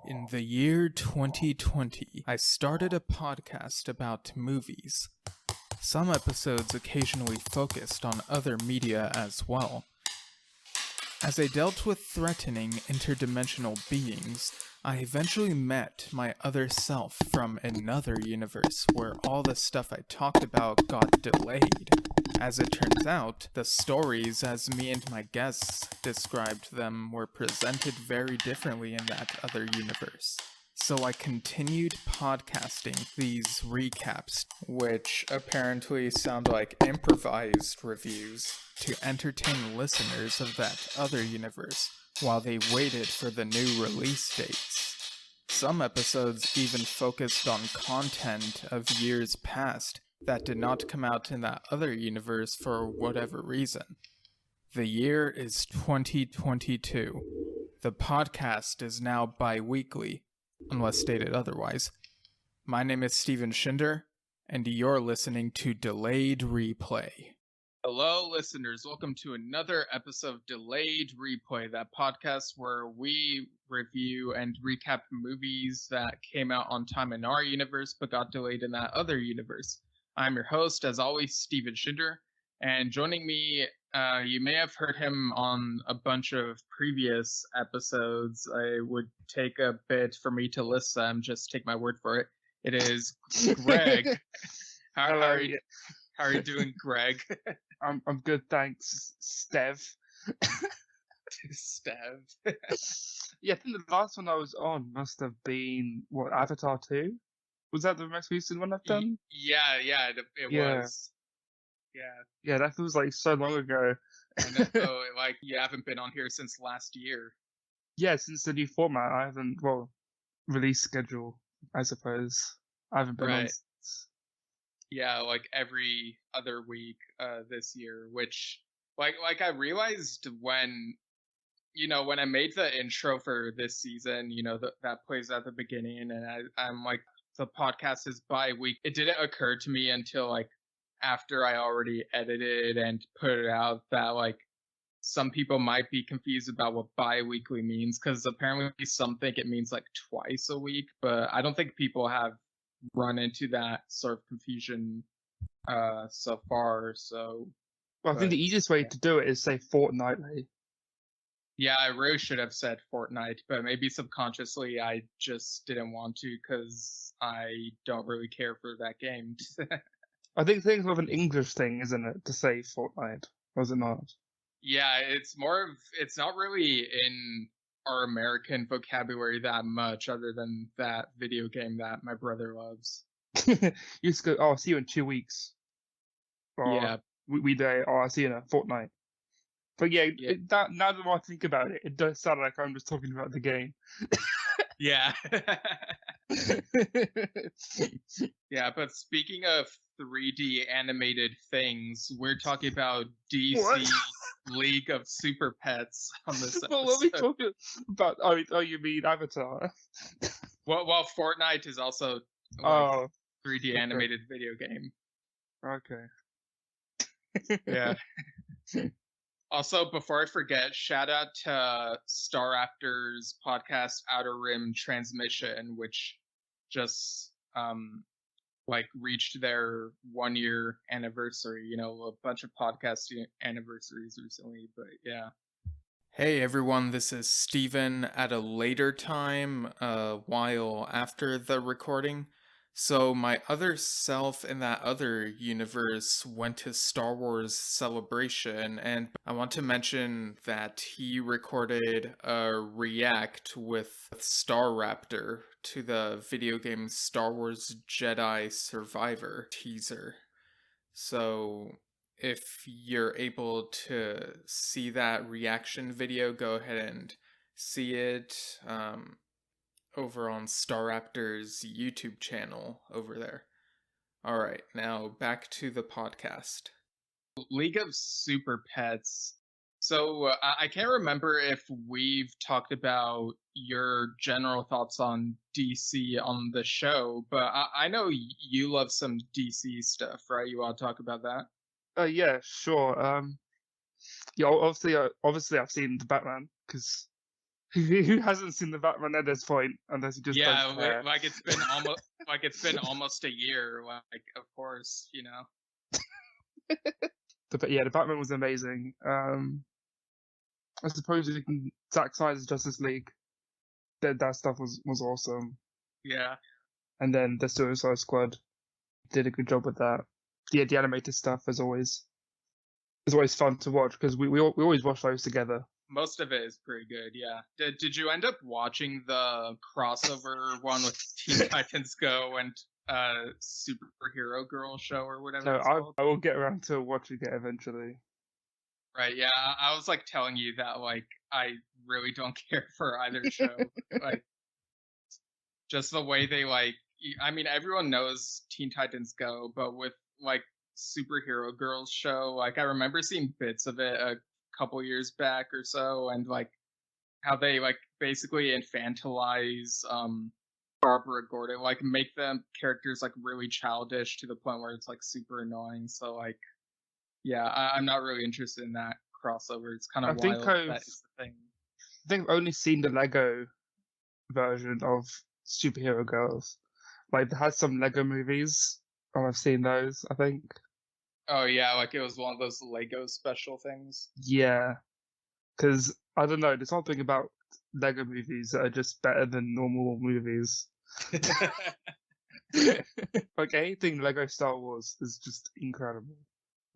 In the year 2020, I started a podcast about movies. Some episodes occasionally focused on other media as well. As I dealt with threatening interdimensional beings, I eventually met my other self from another universe where all the stuff I talked about got delayed. As it turns out, the stories as me and my guests described them were presented very differently in that other universe. So I continued podcasting these recaps, which apparently sound like improvised reviews, to entertain listeners of that other universe while they waited for the new release dates. Some episodes even focused on content of years past that did not come out in that other universe for whatever reason. The year is 2022. The podcast is now bi-weekly, unless stated otherwise. My name is Shinder, and you're listening to Delayed Replay. Hello, listeners. Welcome to another episode of Delayed Replay, that podcast where we review and recap movies that came out on time in our universe but got delayed in that other universe. I'm your host, as always, Shinder, and joining me, you may have heard him on a bunch of previous episodes. I would take a bit for me to list them, just take my word for it. It is Greg. How are you doing, Greg? I'm good, thanks, Stev. Stev. Yeah, I think the last one I was on must have been, Avatar 2? Was that the most recent one I've done? Yeah, it was. Yeah, that feels like so long ago. I know, like, you haven't been on here since last year. Yeah, since the new format, I haven't, release schedule, I suppose. I haven't been on since. Yeah, like every other week this year, which, like I realized when I made the intro for this season, that plays at the beginning, and I'm like, the podcast is bi-week. It didn't occur to me until, like, after I already edited and put it out that, like, some people might be confused about what bi-weekly means, because apparently some think it means, like, twice a week, but I don't think people have run into that sort of confusion so far, so... Well, I think the easiest way to do it is say fortnightly. Yeah, I really should have said Fortnite, but maybe subconsciously I just didn't want to because I don't really care for that game. I think things of an English thing, isn't it, to say Fortnite? Was it not? Yeah, it's not really in our American vocabulary that much, other than that video game that my brother loves. You just go, I'll see you in 2 weeks. Or, yeah. I'll see you in a fortnight. But yeah. Now that I think about it, it does sound like I'm just talking about the game. Yeah. Yeah, but speaking of 3D animated things, we're talking about DC League of Super Pets on this episode. Well, what are we talking about? Oh, you mean Avatar? Well, Fortnite is also a 3D animated video game. Okay. Yeah. Also, before I forget, shout out to Starrapter's podcast Outer Rim Transmission, which just reached their 1 year anniversary. A bunch of podcast anniversaries recently, but yeah. Hey everyone, this is Steven at a later time, a while after the recording. So my other self in that other universe went to Star Wars Celebration, and I want to mention that he recorded a react with Starrapter to the video game Star Wars Jedi Survivor teaser. So if you're able to see that reaction video, go ahead and see it. Over on Starrapter's YouTube channel over there. All right, now back to the podcast. League of Super Pets. So I can't remember if we've talked about your general thoughts on DC on the show, but I know you love some DC stuff, right? You want to talk about that? Yeah, sure. Yeah, obviously I've seen the Batman because Who hasn't seen the Batman at this point, unless you just don't care? like it's been almost a year. Like, of course, you know. The Batman was amazing. I suppose Zack Snyder's Justice League, that stuff was awesome. Yeah. And then the Suicide Squad did a good job with that. The animated stuff is always fun to watch because we always watch those together. Most of it is pretty good, yeah. Did you end up watching the crossover one with Teen Titans Go and Superhero Girl show or whatever? No, I will get around to watching it eventually. Right, yeah. I was like telling you that like I really don't care for either show. Like just the way they like I mean everyone knows Teen Titans Go, but with like Superhero Girls show, like I remember seeing bits of it a couple years back or so, and like how they like basically infantilize Barbara Gordon, like make them characters like really childish to the point where it's like super annoying. So like yeah, I'm not really interested in that crossover. It's kind of wild that is the thing. I think I've only seen the Lego version of Superhero Girls. Like, it has some Lego movies, and I've seen those, I think. Oh, yeah, like it was one of those Lego special things. Yeah. Because, I don't know, there's something about Lego movies that are just better than normal movies. Like, anything Lego Star Wars is just incredible.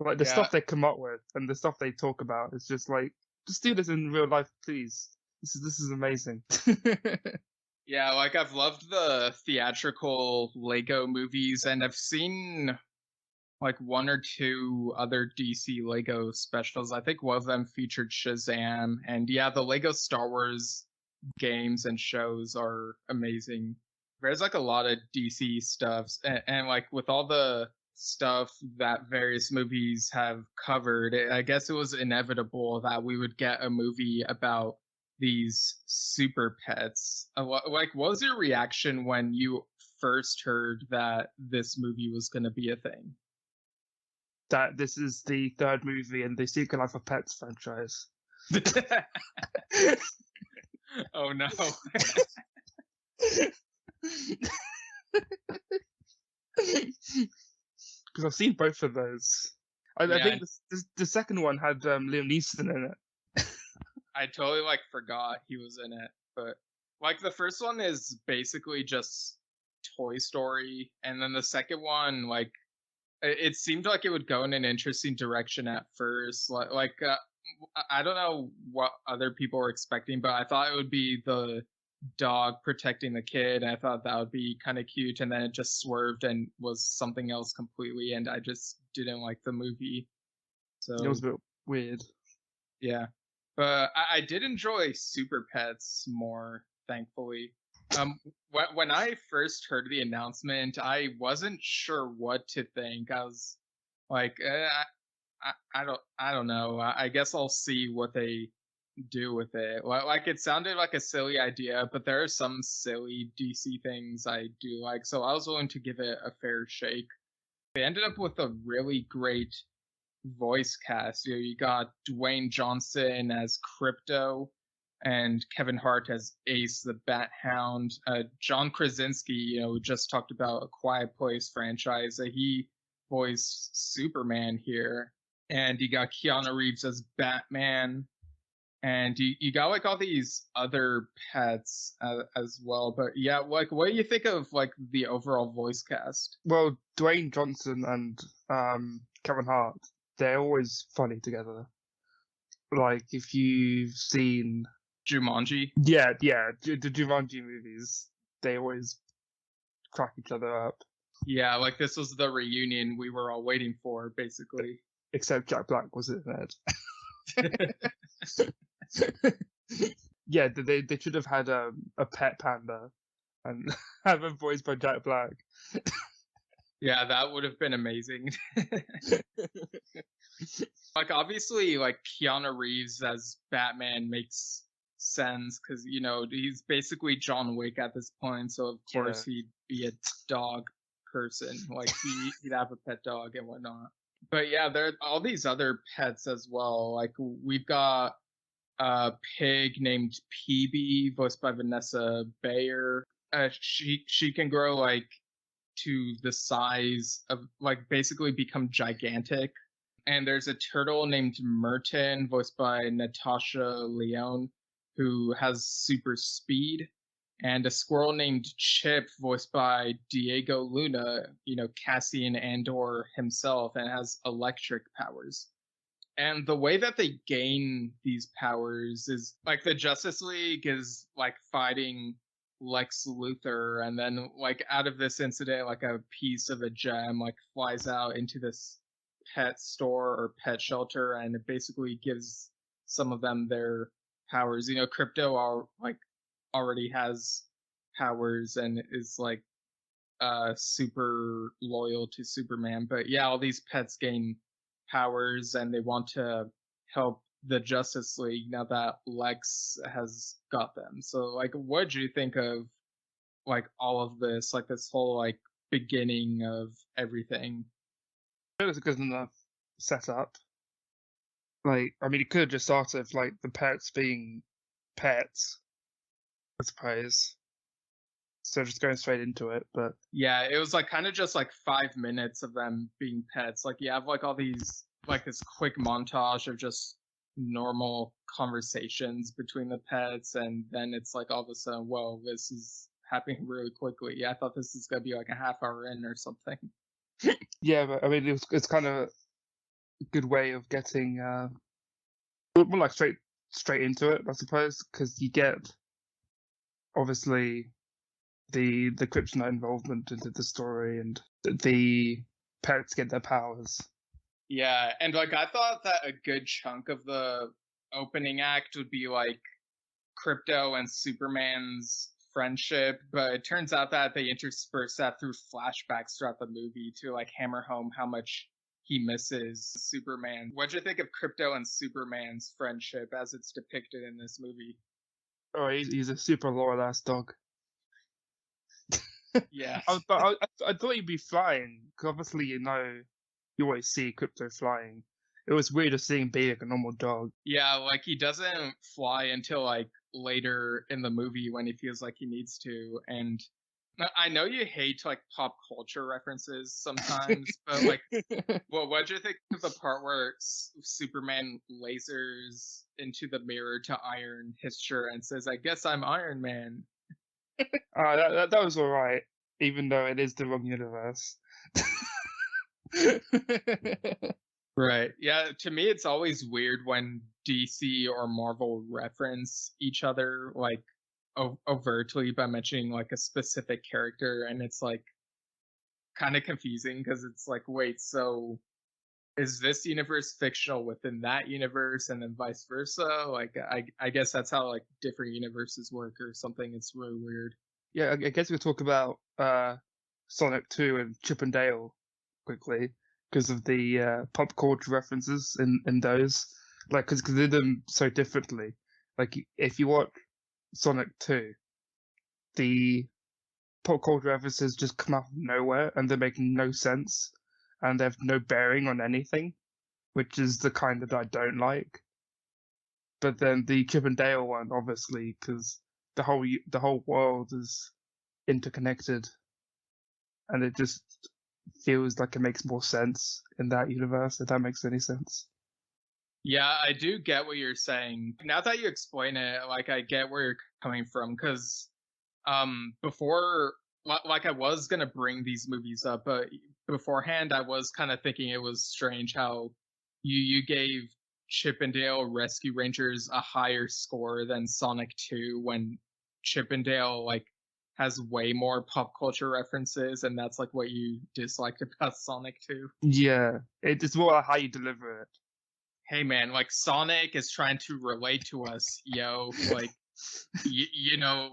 Like, the stuff they come up with and the stuff they talk about is just like, just do this in real life, please. This is amazing. Yeah, like I've loved the theatrical Lego movies, and I've seen like one or two other DC Lego specials. I think one of them featured Shazam, and yeah, the Lego Star Wars games and shows are amazing. There's like a lot of DC stuffs, and like with all the stuff that various movies have covered, I guess it was inevitable that we would get a movie about these super pets. Like, what was your reaction when you first heard that this movie was going to be a thing? That this is the third movie in the Secret Life of Pets franchise. Oh no. Because I've seen both of those. I think the second one had Liam Neeson in it. I totally like forgot he was in it, but like the first one is basically just Toy Story, and then the second one, like it seemed like it would go in an interesting direction at first. I don't know what other people were expecting, but I thought it would be the dog protecting the kid. And I thought that would be kind of cute, and then it just swerved and was something else completely, and I just didn't like the movie. So it was a bit weird. Yeah, but I did enjoy Super Pets more, thankfully. When I first heard the announcement, I wasn't sure what to think. I was like, I don't know. I guess I'll see what they do with it. Like it sounded like a silly idea, but there are some silly DC things I do like, so I was willing to give it a fair shake. They ended up with a really great voice cast. You got Dwayne Johnson as Crypto and Kevin Hart as Ace the Bat Hound. John Krasinski, we just talked about a Quiet Place franchise. He voiced Superman here. And you got Keanu Reeves as Batman. And you got like all these other pets as well. But yeah, like what do you think of like the overall voice cast? Well, Dwayne Johnson and Kevin Hart, they're always funny together. Like if you've seen Jumanji. Yeah, the Jumanji movies, they always crack each other up. Yeah, like this was the reunion we were all waiting for, basically. Except Jack Black was in it. Yeah, they should have had a pet panda and have him voiced by Jack Black. Yeah, that would have been amazing. Like obviously, like Keanu Reeves as Batman makes sense because he's basically John Wick at this point, so of course he'd be a dog person. Like he'd have a pet dog and whatnot. But yeah, there are all these other pets as well. Like we've got a pig named PB, voiced by Vanessa Bayer. She can grow like to the size of like basically become gigantic. And there's a turtle named Merton, voiced by Natasha Lyonne, who has super speed. And a squirrel named Chip, voiced by Diego Luna, Cassian Andor himself, and has electric powers. And the way that they gain these powers is like the Justice League is like fighting Lex Luthor, and then like out of this incident, like a piece of a gem like flies out into this pet store or pet shelter, and it basically gives some of them their powers. Crypto already has powers and is like super loyal to Superman. But yeah, all these pets gain powers and they want to help the Justice League now that Lex has got them. So like what do you think of like all of this, like this whole like beginning of everything? It was a good enough setup. Like, I mean, it could have just started with, like, the pets being pets, I suppose. So just going straight into it, but yeah, it was like kind of just like 5 minutes of them being pets. Like you have like all these like this quick montage of just normal conversations between the pets, and then it's like all of a sudden, whoa, this is happening really quickly. Yeah, I thought this was gonna be like a half hour in or something. yeah, but I mean, it's kind of a good way of getting more like straight into it, I suppose, because you get obviously the kryptonite involvement into the story, and the pets get their powers. Yeah, and like I thought that a good chunk of the opening act would be like Crypto and Superman's friendship, but it turns out that they intersperse that through flashbacks throughout the movie to like hammer home how much he misses Superman. What'd you think of Crypto and Superman's friendship as it's depicted in this movie? Oh, he's a super loyal ass dog. Yeah. I thought he'd be flying, because obviously you always see Crypto flying. It was weird to see him be like a normal dog. Yeah, like he doesn't fly until like later in the movie when he feels like he needs to. And I know you hate like pop culture references sometimes, but like, what'd you think of the part where Superman lasers into the mirror to iron his shirt and says, "I guess I'm Iron Man"? That was alright, even though it is the wrong universe. Right. Yeah, to me it's always weird when DC or Marvel reference each other like overtly by mentioning like a specific character, and it's like kind of confusing because it's like, wait, so is this universe fictional within that universe and then vice versa? Like I guess that's how like different universes work or something. It's really weird. Yeah, I guess we'll talk about Sonic 2 and Chip and Dale quickly, because of the pop culture references in those. Like, because they did them so differently. Like, if you watch Sonic 2, the pop culture references just come out of nowhere and they're making no sense and they have no bearing on anything, which is the kind that I don't like. But then the Chip and Dale one, obviously, because the whole world is interconnected, and it just feels like it makes more sense in that universe, if that makes any sense. Yeah, I do get what you're saying. Now that you explain it, like I get where you're coming from, because before, like I was gonna bring these movies up, but beforehand I was kind of thinking it was strange how you gave Chip and Dale Rescue Rangers a higher score than Sonic 2 when Chip and Dale like has way more pop culture references, and that's like what you disliked about Sonic 2. Yeah, it's more like how you deliver it. Hey man, like Sonic is trying to relate to us, yo. Like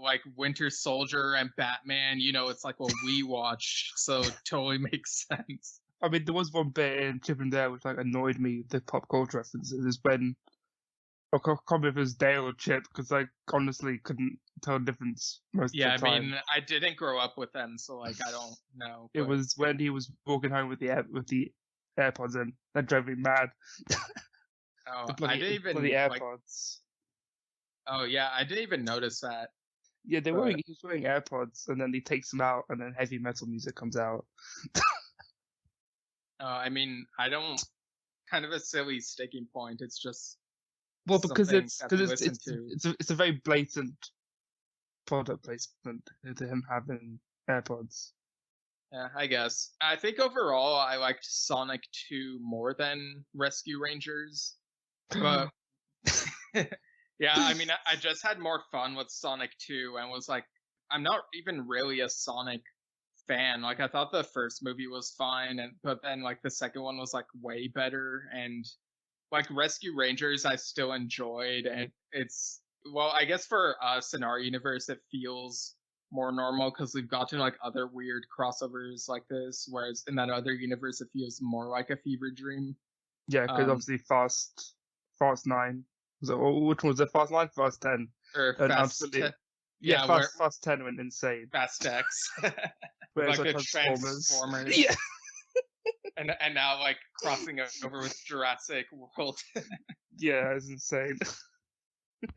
like Winter Soldier and Batman, it's like what we watch, so it totally makes sense. I mean, there was one bit in Chip and Dale which like annoyed me. The pop culture references is when I can't remember if it was Dale or Chip, because I honestly couldn't tell the difference most of the time. I mean, I didn't grow up with them, so like I don't know. It was when he was walking home with the AirPods in. That drove me mad. Oh, the bloody I didn't even bloody like. AirPods. Oh yeah, I didn't even notice that. Yeah, But he's wearing AirPods, and then he takes them out, and then heavy metal music comes out. I mean, I don't. Kind of a silly sticking point. It's just Well, something that we listen to. it's a very blatant product placement to him having AirPods. Yeah, I guess. I think overall I liked Sonic 2 more than Rescue Rangers, but yeah, I mean, I just had more fun with Sonic 2 and was like, I'm not even really a Sonic fan. Like, I thought the first movie was fine, but then like the second one was like way better, and like Rescue Rangers I still enjoyed, and it's well, I guess for us in our universe it feels more normal because we've gotten like other weird crossovers like this, whereas in that other universe it feels more like a fever dream. Yeah, because obviously Fast 9. Which one was it? Fast 9, Fast 10, Or and Fast, yeah, yeah, where Fast 10 went insane. Fast X, with Whereas like like the Transformers, Transformers, yeah, and now like crossing over with Jurassic World. yeah, it's insane.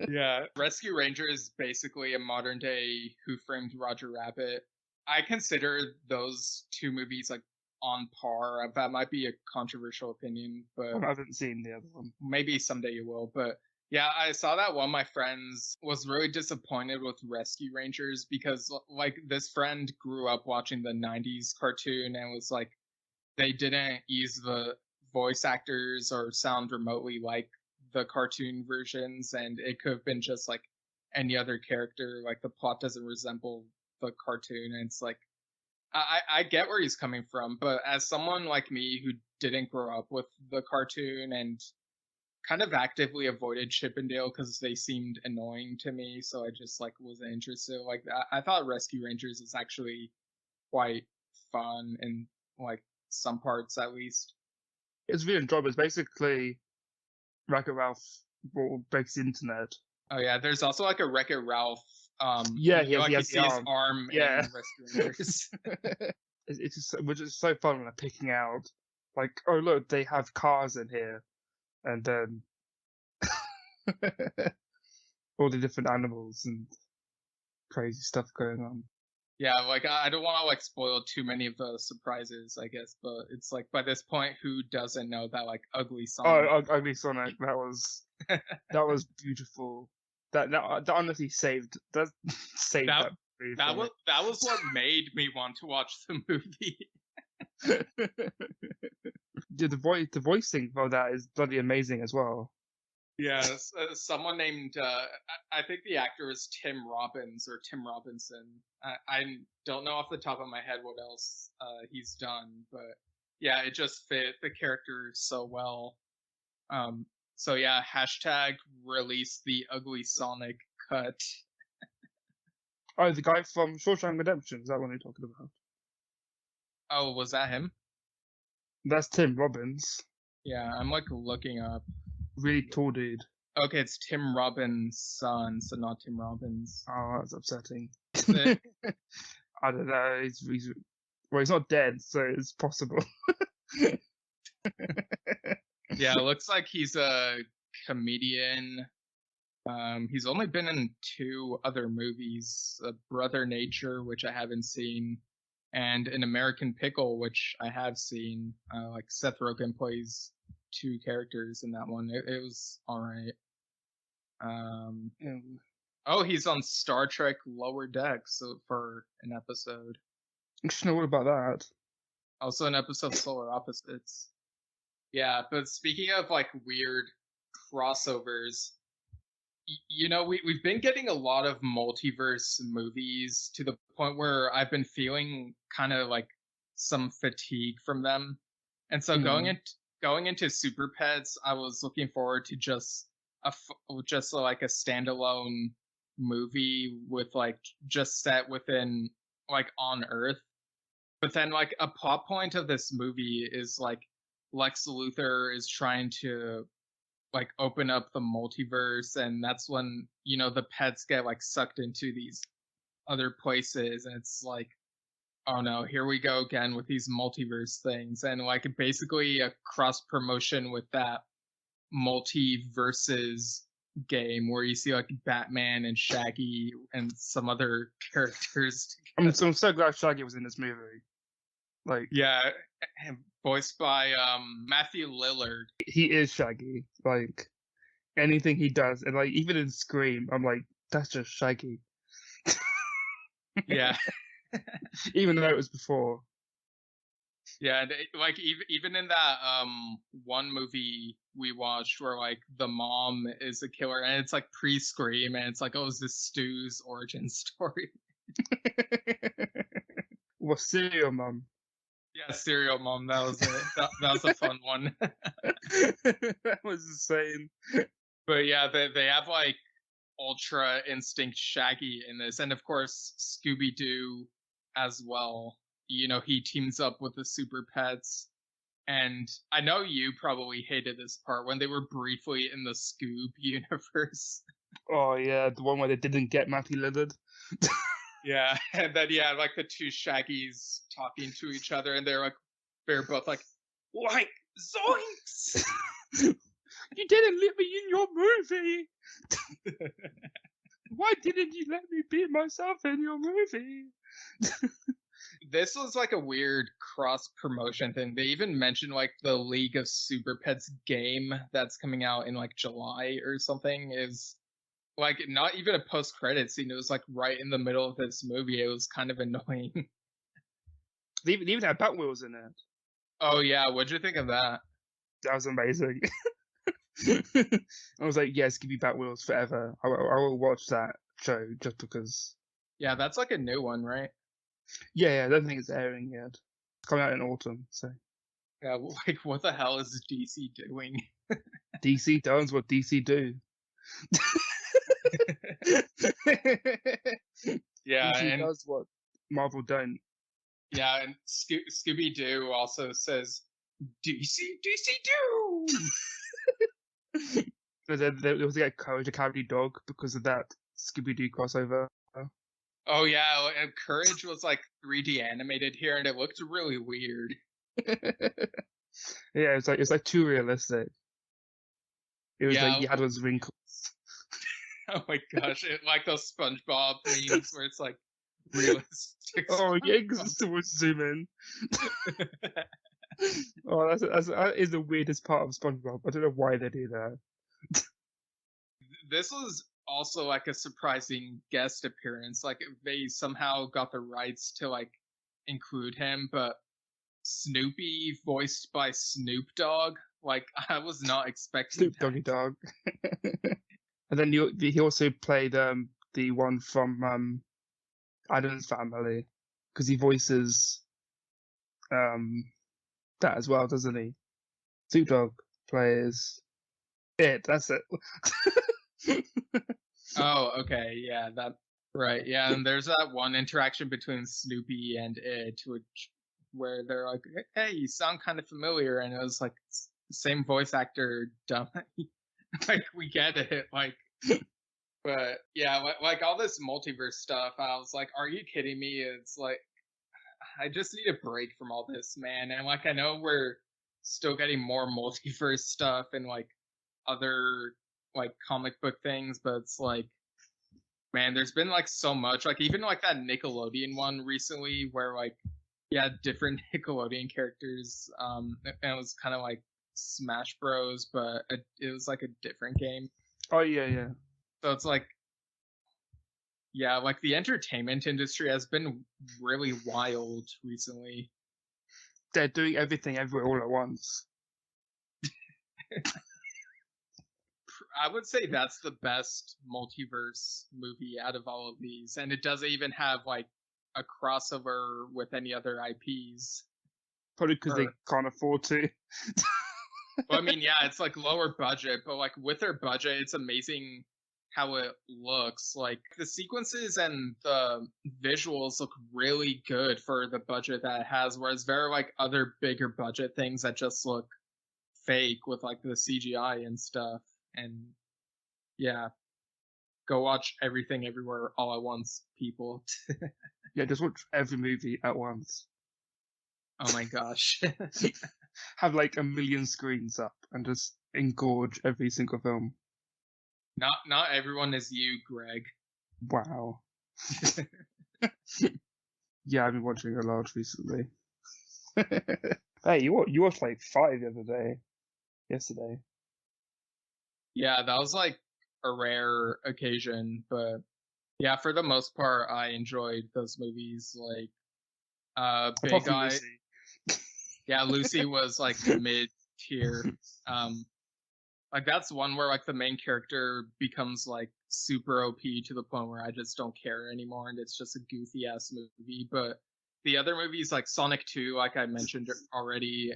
Yeah, Rescue Ranger is basically a modern day Who Framed Roger Rabbit. I consider those two movies like on par. That might be a controversial opinion, but I haven't seen the other one. maybe someday you will. But yeah, I saw that one of my friends was really disappointed with Rescue Rangers because like this friend grew up watching the 90s cartoon and was like they didn't use the voice actors or sound remotely like the cartoon versions, and it could have been just like any other character. Like the plot doesn't resemble the cartoon, and it's like I get where he's coming from, but as someone like me who didn't grow up with the cartoon and kind of actively avoided Chippendale because they seemed annoying to me, so I just like wasn't interested. Like I thought Rescue Rangers was actually quite fun in like some parts at least. It's really enjoyable. It's basically Wreck-It Ralph breaks the internet. Oh yeah, there's also like a Wreck-It Ralph. Yeah, You know, like he you has the see his arm. arm Yeah, in Rescue Rangers. it's just which is so fun when they're picking out like, oh look, they have cars in here, and then all the different animals and crazy stuff going on. Yeah, like I don't want to like spoil too many of the surprises, I guess, but it's like by this point, who doesn't know that like ugly Oh, Sonic? Ugly Sonic, that was beautiful. That honestly saved that that movie that for me. was that was what made me want to watch the movie. Yeah, the voicing for that is bloody amazing as well. Yeah, someone named I think the actor is Tim Robbins or Tim Robinson. I don't know off the top of my head what else he's done, but yeah, it just fit the character so well. Um, so yeah, hashtag release the ugly Sonic cut. Oh, the guy from Shawshank Redemption, is that what you're talking about? Oh, was that him? That's Tim Robbins. Yeah, I'm like looking up. Really tall dude. Okay, it's Tim Robbins' son, so not Tim Robbins. Oh, that's upsetting. Is it? I don't know. Well, he's not dead, so it's possible. Yeah, it looks like he's a comedian. He's only been in two other movies, Brother Nature, which I haven't seen, and An American Pickle, which I have seen. Like Seth Rogen plays two characters in that one. It was all right. Oh, he's on Star Trek Lower Decks for an episode. Actually, what about that? Also an episode of Solar Opposites. Yeah, but speaking of like weird crossovers, you know, we've been getting a lot of multiverse movies to the point where I've been feeling kind of like some fatigue from them. And so going into Super Pets, I was looking forward to just like a standalone movie with like just set within like on Earth. But then like a plot point of this movie is like Lex Luthor is trying to like open up the multiverse, and that's when, you know, the pets get like sucked into these other places, and it's like, oh no, here we go again with these multiverse things, and like basically a cross promotion with that multiverses game where you see like Batman and Shaggy and some other characters. I'm so glad Shaggy was in this movie. Like, yeah, voiced by Matthew Lillard. He is Shaggy. Like, anything he does, and like even in Scream, I'm like, that's just Shaggy. Yeah. Even though it was before. Yeah, and like even in that one movie we watched where like the mom is a killer and it's like pre-Scream and it's like, oh, is this Stu's origin story? Well, Serial Mom. Yeah, Serial Mom, that was it. That was a fun one. That was insane. But yeah, they have like Ultra Instinct Shaggy in this, and of course Scooby-Doo as well. You know, he teams up with the Super Pets. And I know you probably hated this part when they were briefly in the Scoob universe. Oh yeah, the one where they didn't get Matthew Lillard. Yeah, and then yeah, like the two Shaggies talking to each other, and they're both like zoinks! You didn't let me in your movie. Why didn't you let me be myself in your movie? This was like a weird cross promotion thing. They even mentioned like the League of Super Pets game that's coming out in like July or something is like not even a post credit scene. It was like right in the middle of this movie. It was kind of annoying. They even had Batwheels in it. Oh yeah, what'd you think of that? That was amazing. I was like, yes, give me Batwheels forever. I will watch that show just because. Yeah, that's like a new one, right? Yeah, I don't think it's airing yet. It's coming out in autumn, so. Yeah, like what the hell is DC doing? DC does what DC do. Yeah, DC and does what Marvel don't. yeah, and Scooby-Doo also says DC do. There was like Courage the Cowardly Dog because of that Scooby-Doo crossover. Oh yeah, and Courage was like 3D animated here, and it looked really weird. Yeah, it's like too realistic. It was like you had those wrinkles. Oh my gosh, like those SpongeBob memes where it's like realistic. Oh yeah, because so much zoom in. Oh, that is the weirdest part of SpongeBob. I don't know why they do that. This was also like a surprising guest appearance. Like they somehow got the rights to like include him, but Snoopy voiced by Snoop Dogg. Like I was not expecting Snoop Doggy Dog. And then he also played the one from Addams Family because he voices that as well, doesn't he? Snoop Dogg plays it. That's it. Oh, okay, yeah, that right, yeah. And there's that one interaction between Snoopy and it, where they're like, "Hey, you sound kind of familiar," and it was like the same voice actor, dummy. Like we get it, like. But yeah, like all this multiverse stuff, I was like, "Are you kidding me?" It's like I just need a break from all this, man. And like I know we're still getting more multiverse stuff and like other like comic book things, but it's like, man, there's been like so much. Like even like that Nickelodeon one recently, where like yeah, different Nickelodeon characters, and it was kind of like Smash Bros, but it was like a different game. Oh yeah. So it's like, yeah, like the entertainment industry has been really wild recently. They're doing everything everywhere all at once. I would say that's the best multiverse movie out of all of these, and it doesn't even have like a crossover with any other IPs. Probably because they can't afford to. Well, I mean, yeah, it's like lower budget, but like with their budget, it's amazing how it looks. Like the sequences and the visuals look really good for the budget that it has, whereas there are like other bigger budget things that just look fake with like the CGI and stuff. And yeah, go watch Everything Everywhere All at Once, people. Yeah, just watch every movie at once. Oh my gosh. Have like 1 million screens up and just engorge every single film. Not everyone is you, Greg. Wow. Yeah, I've been watching a lot recently. Hey, you watched like 5 the other day. Yesterday. Yeah, that was like a rare occasion, but yeah, for the most part, I enjoyed those movies. Like, Apart Big from Eye. Lucy. Yeah, Lucy was like mid tier. Like that's one where like the main character becomes like super OP to the point where I just don't care anymore, and it's just a goofy ass movie. But the other movies like Sonic 2, like I mentioned already,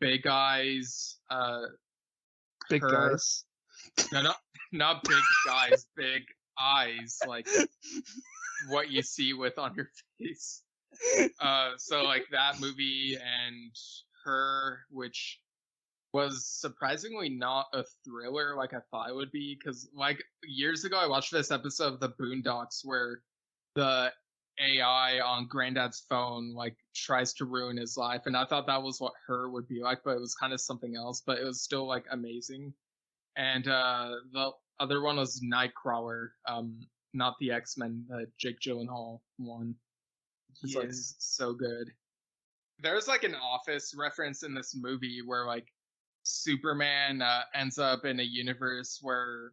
Big Eyes, Big Her. guys. No, not big guys, big eyes, like what you see with on your face. So like that movie and Her, which was surprisingly not a thriller like I thought it would be, because like years ago I watched this episode of the Boondocks where the AI on Granddad's phone like tries to ruin his life, and I thought that was what Her would be like, but it was kind of something else, but it was still like amazing. And the other one was Nightcrawler, not the X-Men, the Jake Gyllenhaal one. It's like so good. There's like an Office reference in this movie where like Superman ends up in a universe where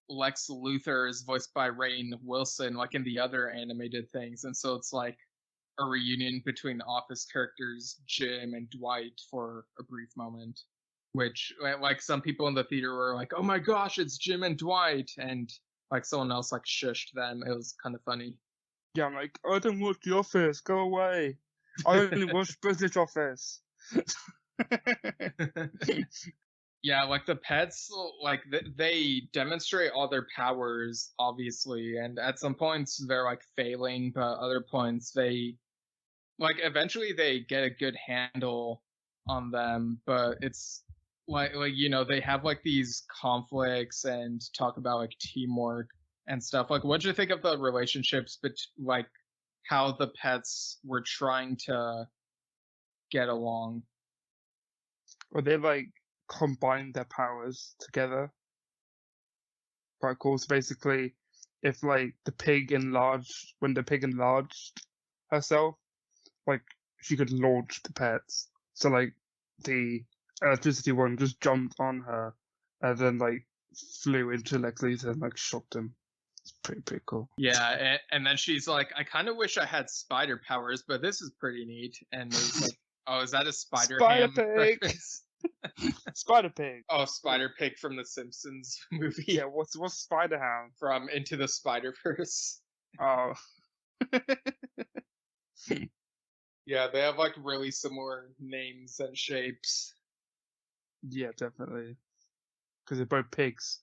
Lex Luthor is voiced by Rainn Wilson, like in the other animated things, and so it's like a reunion between the Office characters Jim and Dwight for a brief moment, which like some people in the theater were like, "Oh my gosh, it's Jim and Dwight," and like someone else like shushed them. It was kind of funny. Yeah, I'm like, I don't watch The Office. Go away. I only watch British Office. Yeah, like the pets, like they demonstrate all their powers, obviously, and at some points they're like failing, but other points they like eventually they get a good handle on them. But it's like you know they have like these conflicts and talk about like teamwork and stuff. Like, what'd you think of the relationships, but like how the pets were trying to get along? Or they like combine their powers together. Quite cool. So basically, if like when the pig enlarged herself, like she could launch the pets. So like the electricity one just jumped on her and then like flew into Lex Luthor and like shocked him. It's pretty cool. Yeah, and then she's like, I kind of wish I had spider powers, but this is pretty neat. And it's like, oh, is that a Spider Ham Pig. reference? Spider Pig. Oh, Spider Pig from the Simpsons movie. Yeah, what's Spider Ham? From Into the Spider-Verse. Oh. Yeah, they have like really similar names and shapes. Yeah, definitely. Because they're both pigs.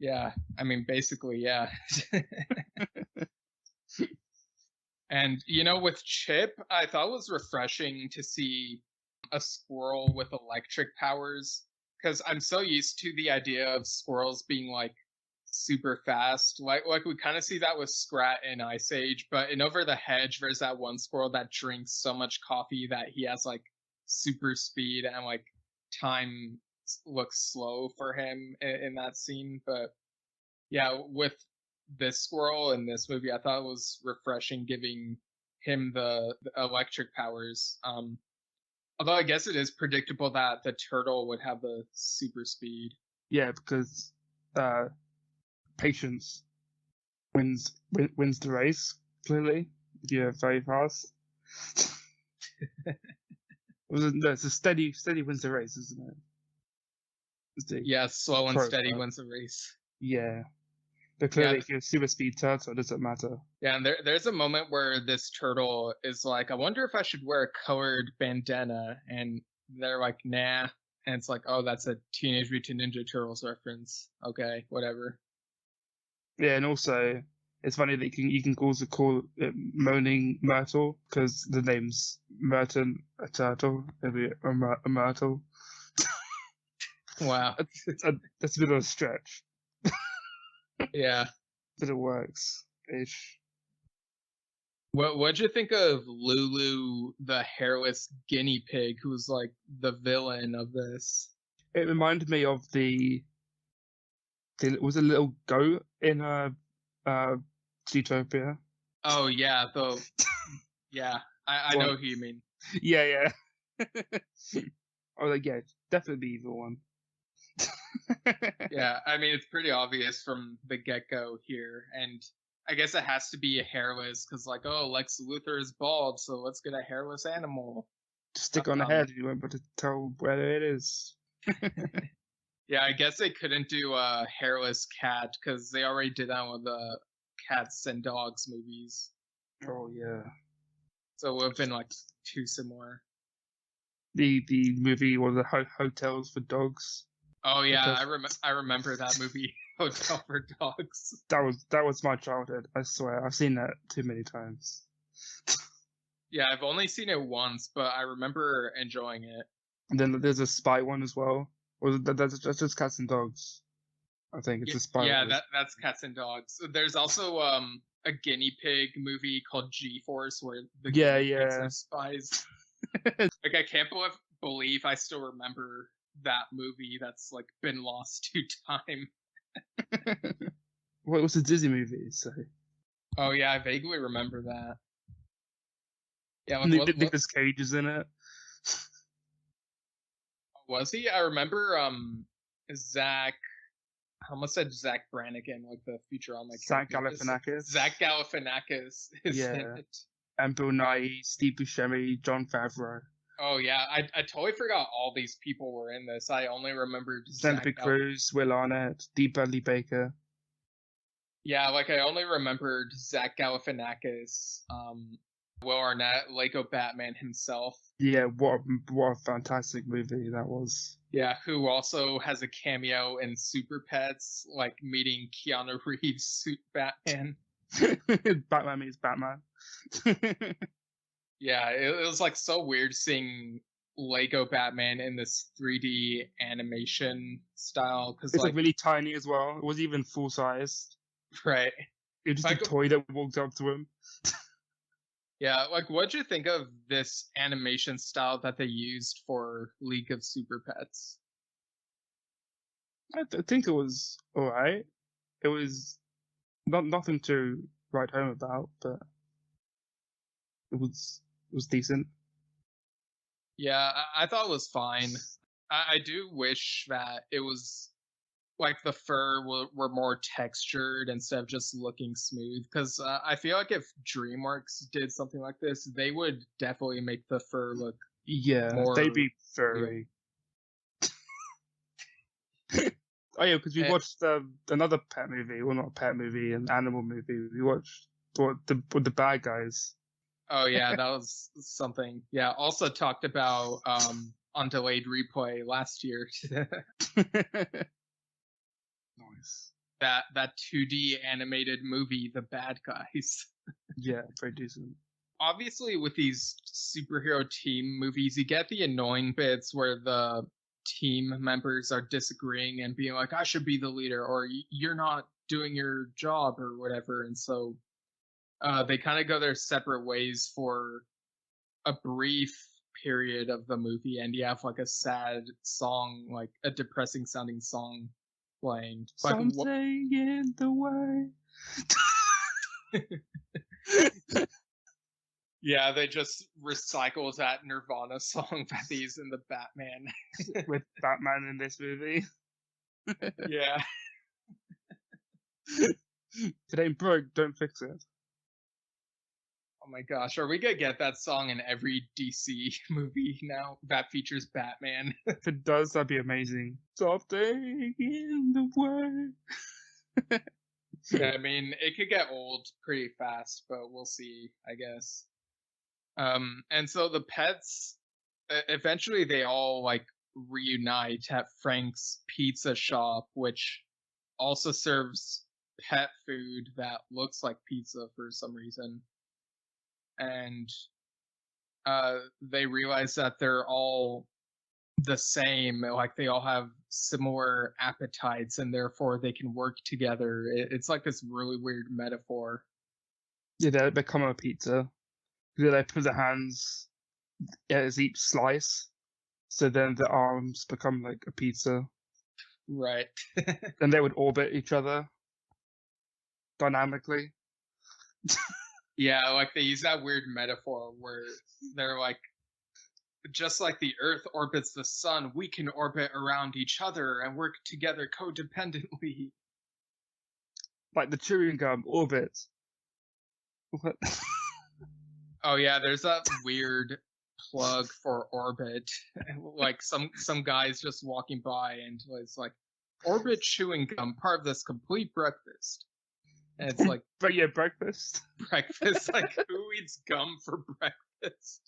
Yeah, I mean, basically, yeah. And, you know, with Chip, I thought it was refreshing to see a squirrel with electric powers, because I'm so used to the idea of squirrels being like super fast. Like we kind of see that with Scrat in Ice Age, but in Over the Hedge, there's that one squirrel that drinks so much coffee that he has like super speed, and like time looks slow for him in that scene. But yeah, with this squirrel in this movie, I thought it was refreshing giving him the electric powers. Although I guess it is predictable that the turtle would have the super speed. Yeah, because patience wins the race. Clearly, if you're very fast. No, it's a steady wins the race, isn't it? Yeah, slow and steady wins the race. Yeah. But clearly, if you're a super speed turtle, it doesn't matter. Yeah, and there's a moment where this turtle is like, I wonder if I should wear a colored bandana. And they're like, nah. And it's like, oh, that's a Teenage Mutant Ninja Turtles reference. Okay, whatever. Yeah, and also, it's funny that you can also call it Moaning Myrtle, because the name's Merton, a turtle, maybe a myrtle. Wow. That's a bit of a stretch. Yeah. But it works-ish. What'd you think of Lulu, the hairless guinea pig, who's like the villain of this? It reminded me of the was a little goat in Zootopia. Oh yeah, yeah, I know who you mean. Yeah. I was like, yeah, definitely the evil one. Yeah, I mean it's pretty obvious from the get-go here, and I guess it has to be a hairless because, like, oh, Lex Luthor is bald, so let's get a hairless animal. Just stick on the head, and you won't be able to tell where it is. Yeah, I guess they couldn't do a hairless cat because they already did that with the cats and dogs movies. Oh yeah. So it would have been like too similar. The movie was the hotels for dogs. Oh yeah, I remember that movie, Hotel for Dogs. That was my childhood. I swear, I've seen that too many times. Yeah, I've only seen it once, but I remember enjoying it. And then there's a spy one as well. Or that's just cats and dogs. I think it's a spy. Yeah, that's cats and dogs. There's also a guinea pig movie called G-Force where the guinea pigs are spies. Like, I can't believe I still remember that movie that's like been lost to time. What was the Disney movie? So. Oh yeah, I vaguely remember that. Yeah, Nicolas Cage is in it. Was he? I remember Zach. I almost said Zach Brannigan, like the Futurama. Zach Galifianakis. Zach Galifianakis is in it. And Bill Nye, Steve Buscemi, Jon Favreau. Oh yeah, I totally forgot all these people were in this. I only remembered Penelope Cruz, Will Arnett, Dee Bradley Baker. Yeah, like I only remembered Zach Galifianakis, Will Arnett, Lego Batman himself. Yeah, what a fantastic movie that was. Yeah, who also has a cameo in Super Pets, like meeting Keanu Reeves' suit Batman. Batman meets Batman. Yeah, it was like so weird seeing Lego Batman in this 3D animation style because it's like really tiny as well. It wasn't even full sized. Right. It was just a toy that walked up to him. Yeah, like what'd you think of this animation style that they used for League of Super Pets? I think it was alright. It was nothing to write home about, but it was decent. Yeah, I thought it was fine. I do wish that it was like the fur were more textured instead of just looking smooth. Because I feel like if DreamWorks did something like this, they would definitely make the fur look they'd be furry. Oh yeah, because we watched another pet movie. Well, not a pet movie, an animal movie. We watched the bad guys. Oh yeah, that was something. Yeah, also talked about on Delayed Replay last year. Nice. That 2D animated movie, The Bad Guys. Yeah, very decent. Obviously, with these superhero team movies, you get the annoying bits where the team members are disagreeing and being like, I should be the leader, or you're not doing your job, or whatever. And so they kind of go their separate ways for a brief period of the movie, and you have like a sad song, like a depressing sounding song playing. Something in the way. Yeah, they just recycled that Nirvana song that they used in the Batman. With Batman in this movie. Yeah. If it ain't broke, don't fix it. Oh my gosh, are we gonna get that song in every DC movie now that features Batman? If it does, that'd be amazing. Something in the way. Yeah, I mean, it could get old pretty fast, but we'll see, I guess. And so the pets, eventually they all like reunite at Frank's Pizza Shop, which also serves pet food that looks like pizza for some reason. And they realize that they're all the same, like they all have similar appetites, and therefore they can work together. It's like this really weird metaphor. Yeah, they become a pizza. They put their hands as each slice, So then the arms become like a pizza, Right. and they would orbit each other dynamically. Yeah, like they use that weird metaphor where they're like, just like the Earth orbits the sun, we can orbit around each other and work together codependently. Like the chewing gum orbits. What? Oh yeah, there's that weird plug for Orbit. Like some guys just walking by and was like, Orbit chewing gum, part of this complete breakfast. And it's like, But yeah, breakfast. breakfast? Like, who eats gum for breakfast?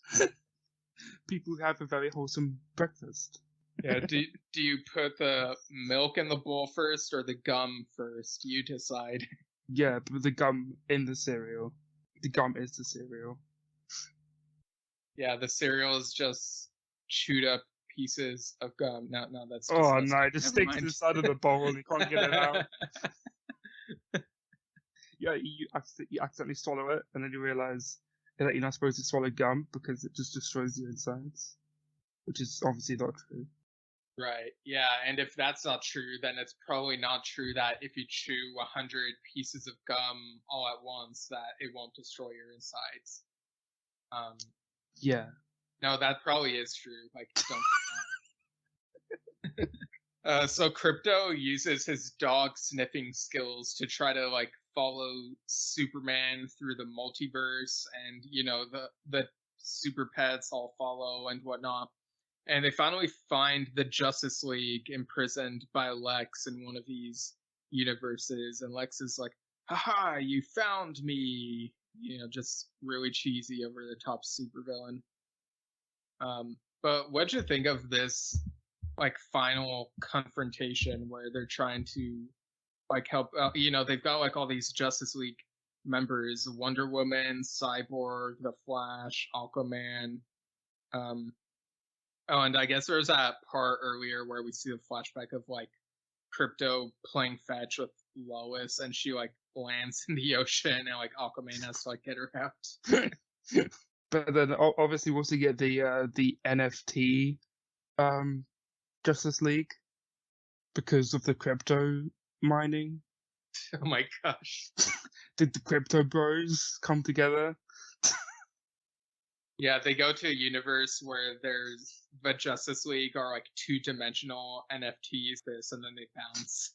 People have a very wholesome breakfast. Yeah, do you put the milk in the bowl first or the gum first? You decide. Yeah, but the gum in the cereal. The gum is the cereal. Yeah, the cereal is just chewed up pieces of gum. No, that's Oh disgusting. no, it just Never sticks to mind. the side of the bowl and you can't get it out. Yeah, you accidentally swallow it, and then you realize that you're not supposed to swallow gum because it just destroys your insides, which is obviously not true. Right. Yeah, and if that's not true, then it's probably not true that if you chew 100 pieces of gum all at once, that it won't destroy your insides. Yeah. No, that probably is true. Like, don't do that. So Crypto uses his dog sniffing skills to try to like follow Superman through the multiverse, and you know the super pets all follow and whatnot. And they finally find the Justice League imprisoned by Lex in one of these universes, and Lex is like, "Haha, you found me!" You know, just really cheesy, over the top supervillain. But what'd you think of this like final confrontation where they're trying to like help you know, they've got like all these Justice League members: Wonder Woman, Cyborg, the Flash, Aquaman. Oh, and I guess there's that part earlier where we see a flashback of like Crypto playing fetch with Lois, and she like lands in the ocean, and like Aquaman has to like get her out. But then obviously we also get the NFT Justice League because of the crypto mining. Oh my gosh. Did the crypto bros come together? Yeah, they go to a universe where there's the Justice League are like 2-dimensional NFTs, this, and then they bounce.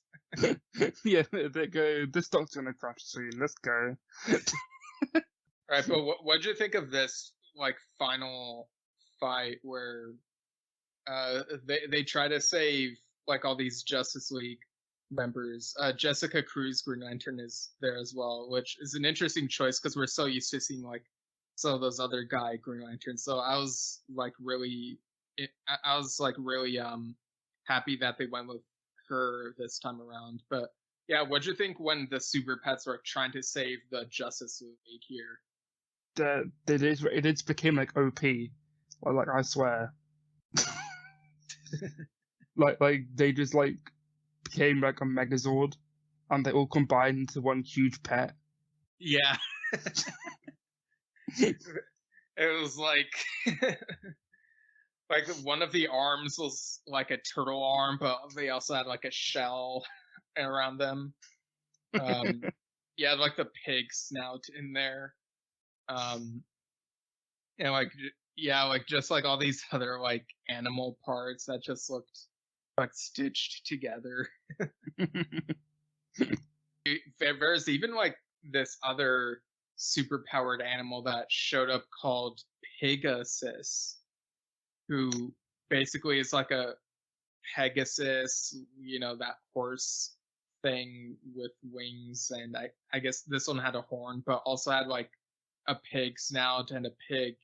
Yeah, they go, this stock's gonna crash soon, let's go. Right, but what'd you think of this like final fight where they try to save like all these Justice League members? Jessica Cruz, Green Lantern, is there as well, which is an interesting choice because we're so used to seeing like some of those other guy Green Lanterns. So I was like really happy that they went with her this time around. But yeah, what'd you think when the Super Pets were trying to save the Justice League here? It became like OP. Like I swear. like they just like became like a Megazord, and they all combined into one huge pet. Yeah. It was like like one of the arms was like a turtle arm, but they also had like a shell around them. Yeah, like the pig snout in there. And like yeah, like just like all these other like animal parts that just looked like stitched together. There's even like this other super powered animal that showed up called Pegasus, who basically is like a Pegasus, you know, that horse thing with wings, and I guess this one had a horn, but also had like a pig snout and a pig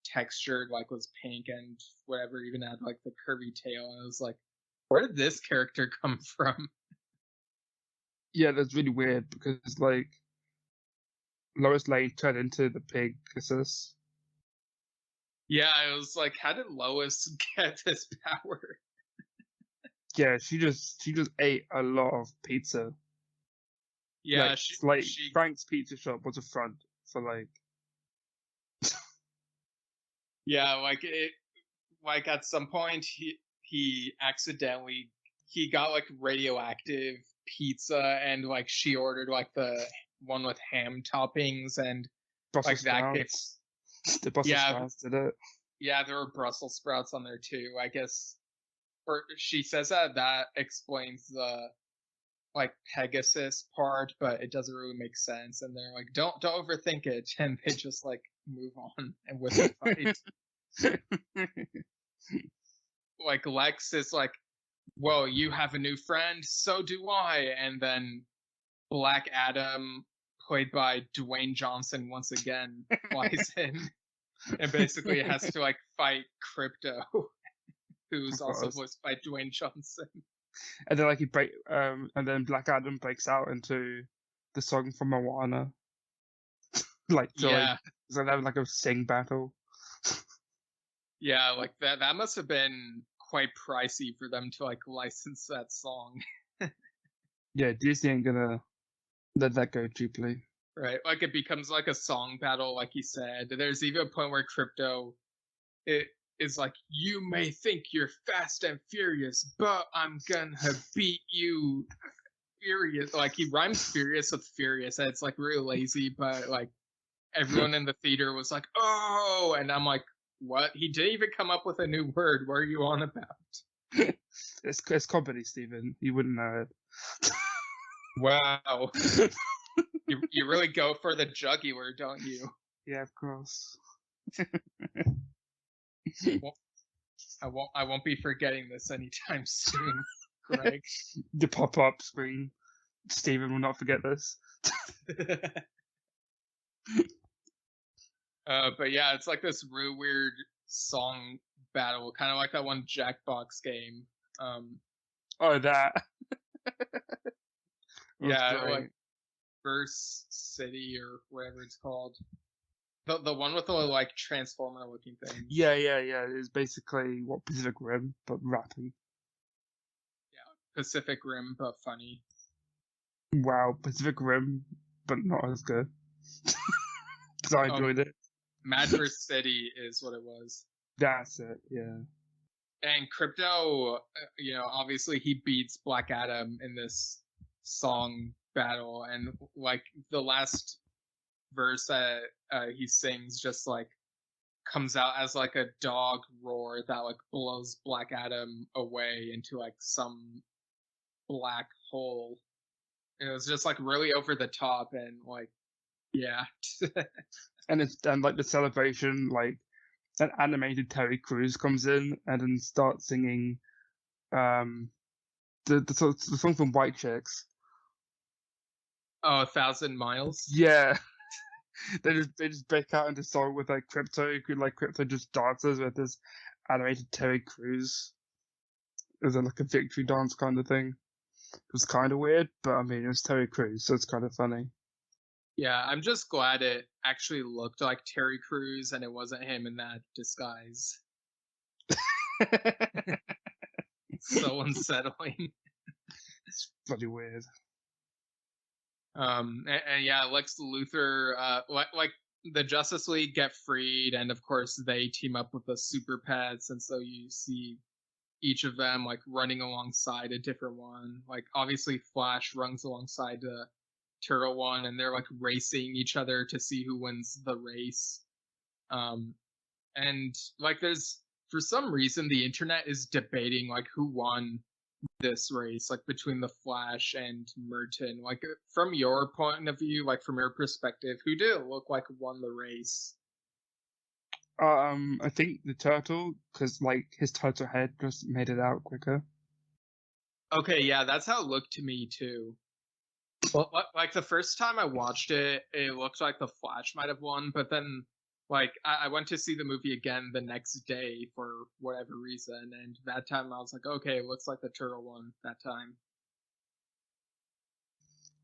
textured, like was pink and whatever, even had like the curvy tail, and I was like, where did this character come from? Yeah, that's really weird because like Lois Lane turned into the Pegasus. Yeah, I was like, how did Lois get this power? Yeah, she just ate a lot of pizza. Yeah, like she Frank's Pizza Shop was a front for like. yeah, like it like at some point he accidentally he got like radioactive pizza, and like she ordered like the one with ham toppings, and Brussels like that gave sprouts. The Brussels yeah sprouts did it. yeah there were Brussels sprouts on there too, I guess. Or she says that explains the like Pegasus part, but it doesn't really make sense. And they're like, don't overthink it, and they just like move on and with the fight. Like Lex is like, well, you have a new friend, so do I. And then Black Adam, played by Dwayne Johnson once again, flies in and basically has to like fight Crypto, who's also voiced by Dwayne Johnson. And then and then Black Adam breaks out into the song from Moana. Like so they're having like a sing battle. Yeah, like that must have been quite pricey for them to like license that song. Yeah, Disney ain't gonna let that go cheaply. Right, like it becomes like a song battle, like you said. There's even a point where Crypto it is like, you may think you're fast and furious, but I'm gonna beat you furious. Like he rhymes furious with furious, and it's like really lazy, but like everyone in the theater was like, oh, and I'm like, what? He didn't even come up with a new word. What are you on about? It's comedy, Stephen. You wouldn't know it. Wow. You really go for the jugular, don't you? Yeah, of course. Well, I won't be forgetting this anytime soon, Greg. The pop-up screen. Stephen will not forget this. But yeah, it's like this really weird song battle, kind of like that one Jackbox game. Oh, that. Yeah, like Verse City or whatever it's called. The one with the like transformer looking thing. Yeah. It's basically what Pacific Rim, but rapping. Yeah, Pacific Rim, but funny. Wow, Pacific Rim, but not as good. Because I enjoyed it. Mad Verse City is what it was. That's it, yeah. And Crypto, obviously he beats Black Adam in this song battle, and like the last verse that he sings just like comes out as like a dog roar that like blows Black Adam away into like some black hole. It was just like really over the top, and like, yeah. And like the celebration, like an animated Terry Crews comes in and then starts singing the song from White Chicks. Oh, 1,000 Miles? Yeah. they just break out into song with like Crypto just dances with this animated Terry Crews. It was like a victory dance kind of thing. It was kind of weird, but I mean, it was Terry Crews, so it's kind of funny. Yeah, I'm just glad it actually looked like Terry Crews and it wasn't him in that disguise. It's so unsettling. It's bloody weird. And yeah, Lex Luthor, like the Justice League get freed, and of course they team up with the Super Pets, and so you see each of them like running alongside a different one. Like obviously Flash runs alongside the Turtle one, and they're like racing each other to see who wins the race. And like there's, for some reason, the internet is debating like who won this race, like between the Flash and Merton. Like from your point of view, like from your perspective, who did it look like won the race? I think the turtle, because like his turtle head just made it out quicker. Okay, yeah, that's how it looked to me too. Well, like the first time I watched it, it looked like the Flash might have won, but then like I went to see the movie again the next day for whatever reason, and that time I was like, okay, it looks like the turtle won that time.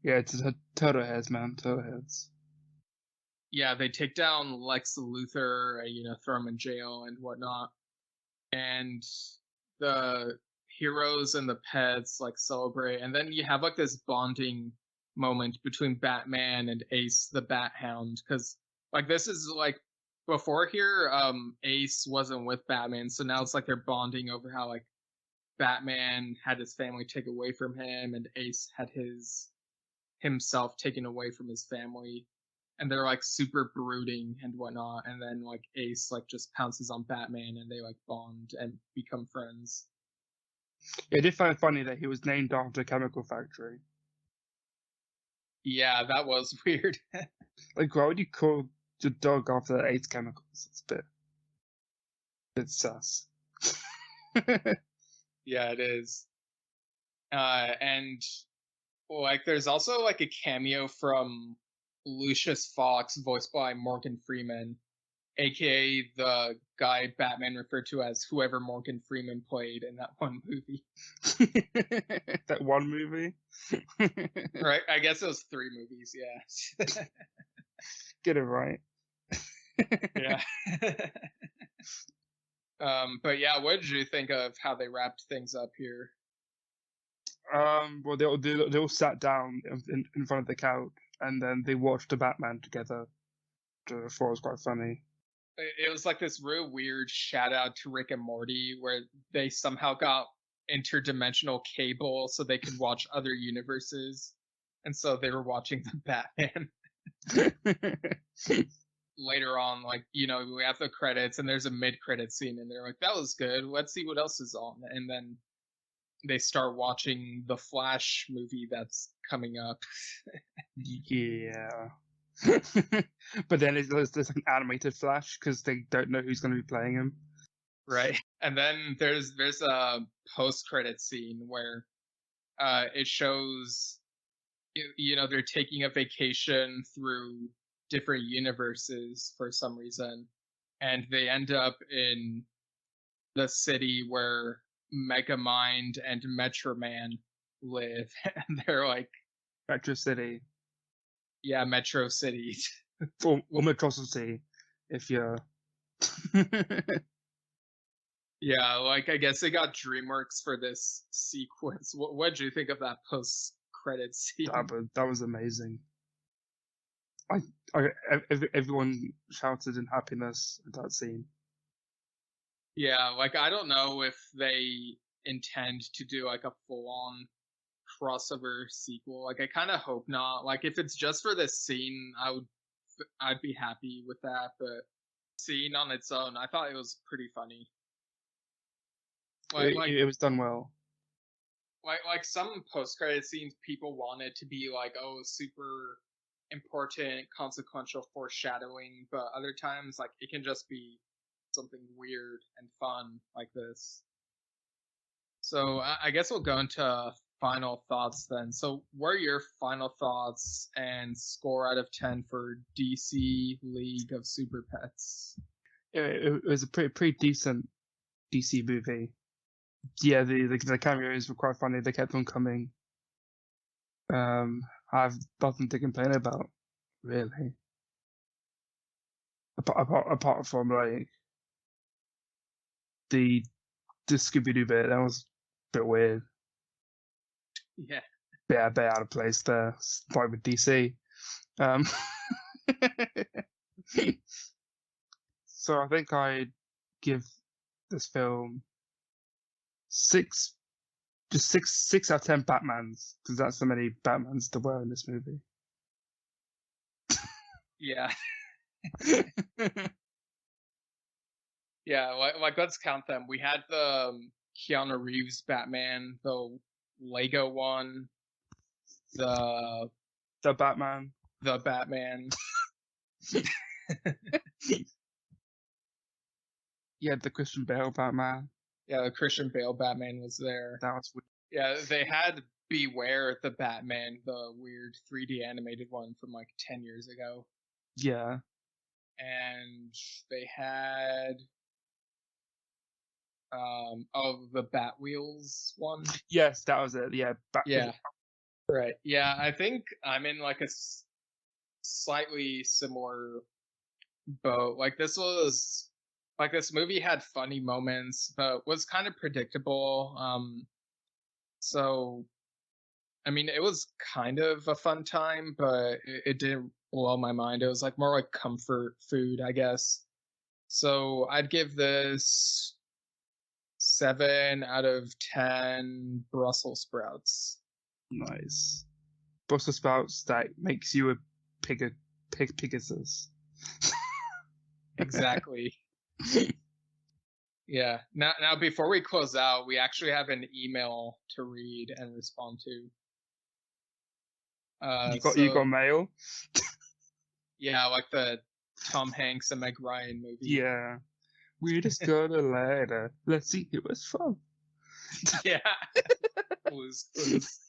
Yeah, it's turtle heads, man, turtle heads. Yeah, they take down Lex Luthor, throw him in jail and whatnot, and the heroes and the pets like celebrate, and then you have like this bonding moment between Batman and Ace the Bat Hound, because like this is like before here, Ace wasn't with Batman, so now it's like they're bonding over how like Batman had his family take away from him, and Ace had himself taken away from his family, and they're like super brooding and whatnot. And then like Ace like just pounces on Batman, and they like bond and become friends. I did find it funny that he was named after a chemical factory. Yeah, that was weird. Like, why would you call your dog after 8 chemicals? It's a bit sus. Yeah, it is. And like there's also like a cameo from Lucius Fox, voiced by Morgan Freeman, aka the guy Batman referred to as whoever Morgan Freeman played in that one movie. That one movie? Right? I guess it was 3 movies, yeah. Get it right. Yeah. But yeah, what did you think of how they wrapped things up here? Well, they all sat down in front of the couch, and then they watched the Batman together. Which I thought was quite funny. It was like this real weird shout out to Rick and Morty where they somehow got interdimensional cable so they could watch other universes. And so they were watching the Batman. Later on, like, you know, we have the credits and there's a mid-credit scene and they're like, that was good. Let's see what else is on. And then they start watching the Flash movie that's coming up. Yeah. But then there's like an animated Flash because they don't know who's going to be playing him. Right. And then there's a post-credit scene where it shows, you know, they're taking a vacation through different universes for some reason, and they end up in the city where Megamind and Metro Man live, and they're like, Metro City. yeah, Metro City. Or Metrocity, if you're... Yeah, like I guess they got DreamWorks for this sequence. What did you think of that post-credit scene? That was amazing. Everyone shouted in happiness at that scene. Yeah, like I don't know if they intend to do like a full-on crossover sequel. Like I kind of hope not. Like if it's just for this scene, I'd be happy with that. But scene on its own, I thought it was pretty funny. It was done well. Like some post-credit scenes, people want it to be like, oh, super important, consequential foreshadowing. But other times, like it can just be something weird and fun like this. So I guess we'll go into final thoughts then. So what are your final thoughts and score out of 10 for DC League of Super Pets? It was a pretty decent DC movie. Yeah, the cameos were quite funny. They kept on coming. I have nothing to complain about, really. Apart from like the Scooby-Doo bit, that was a bit weird. Yeah. Bit out of place there. Like with DC. So I think I'd give this film six out of 10 Batmans, because that's how many Batmans there were in this movie. Yeah. Yeah, like let's count them. We had the Keanu Reeves Batman, the Lego one, the Batman. The Batman. Yeah, the Christian Bale Batman. Yeah, the Christian Bale Batman was there. That was weird. Yeah, they had Beware the Batman, the weird 3D animated one from like 10 years ago. Yeah. And they had the Batwheels one. Yes, that was it. Yeah. Yeah. Right. Yeah, I think I'm in like a slightly similar boat. Like this movie had funny moments, but was kind of predictable. So I mean, it was kind of a fun time, but it didn't blow my mind. It was like more like comfort food, I guess. So I'd give this 7 out of 10 Brussels sprouts. Nice. Brussels sprouts that makes you a Pegasus. Exactly. Yeah. Now, before we close out, we actually have an email to read and respond to. You got mail? Yeah, like the Tom Hanks and Meg Ryan movie. Yeah. We just got a letter. Let's see who it's from. Yeah. Blues Clues.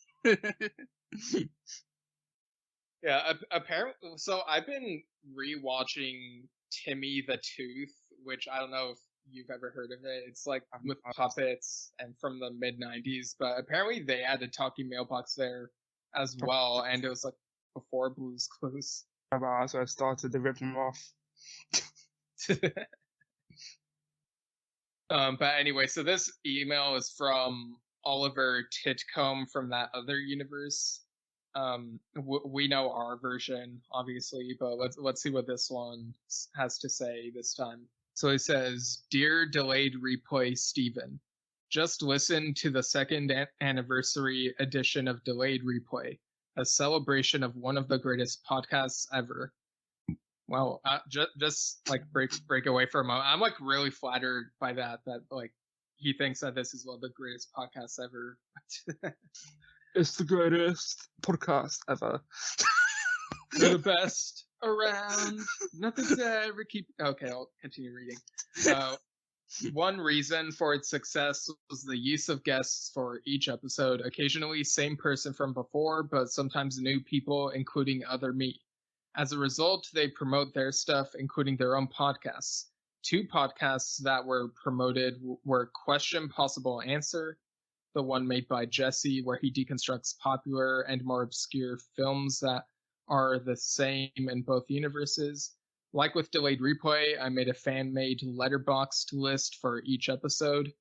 Yeah, apparently. So I've been rewatching Timmy the Tooth, which I don't know if you've ever heard of it. It's like with puppets and from the mid-90s, but apparently they had a talking mailbox there as well, and it was like before Blues Clues. So I started to rip them off. But anyway, so this email is from Oliver Titcombe from that other universe. We know our version, obviously, but let's see what this one has to say this time. So he says, "Dear Delayed Replay Steven, just listen to the second anniversary edition of Delayed Replay, a celebration of one of the greatest podcasts ever." Well, just like break away for a moment. I'm like really flattered by that like he thinks that this is one of the greatest podcasts ever. It's the greatest podcast ever. They're the best around. Nothing to ever keep. Okay, I'll continue reading. One reason for its success was the use of guests for each episode. Occasionally, same person from before, but sometimes new people, including other me. As a result, they promote their stuff, including their own podcasts. 2 podcasts that were promoted were Question Possible Answer, the one made by Jesse, where he deconstructs popular and more obscure films that are the same in both universes. Like with Delayed Replay, I made a fan-made letterboxed list for each episode.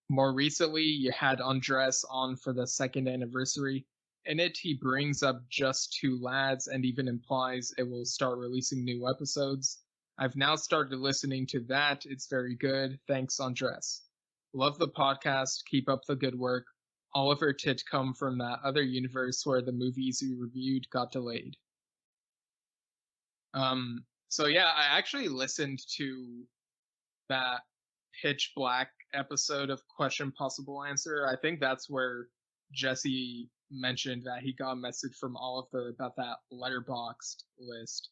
More recently, you had Andres on for the second anniversary. In it, he brings up Just Two Lads and even implies it will start releasing new episodes. I've now started listening to that. It's very good. Thanks, Andres. Love the podcast. Keep up the good work. Oliver Titcombe from that other universe where the movies we reviewed got delayed. So yeah, I actually listened to that Pitch Black episode of Question Possible Answer. I think that's where Jesse mentioned that he got a message from Oliver about that letterboxed list.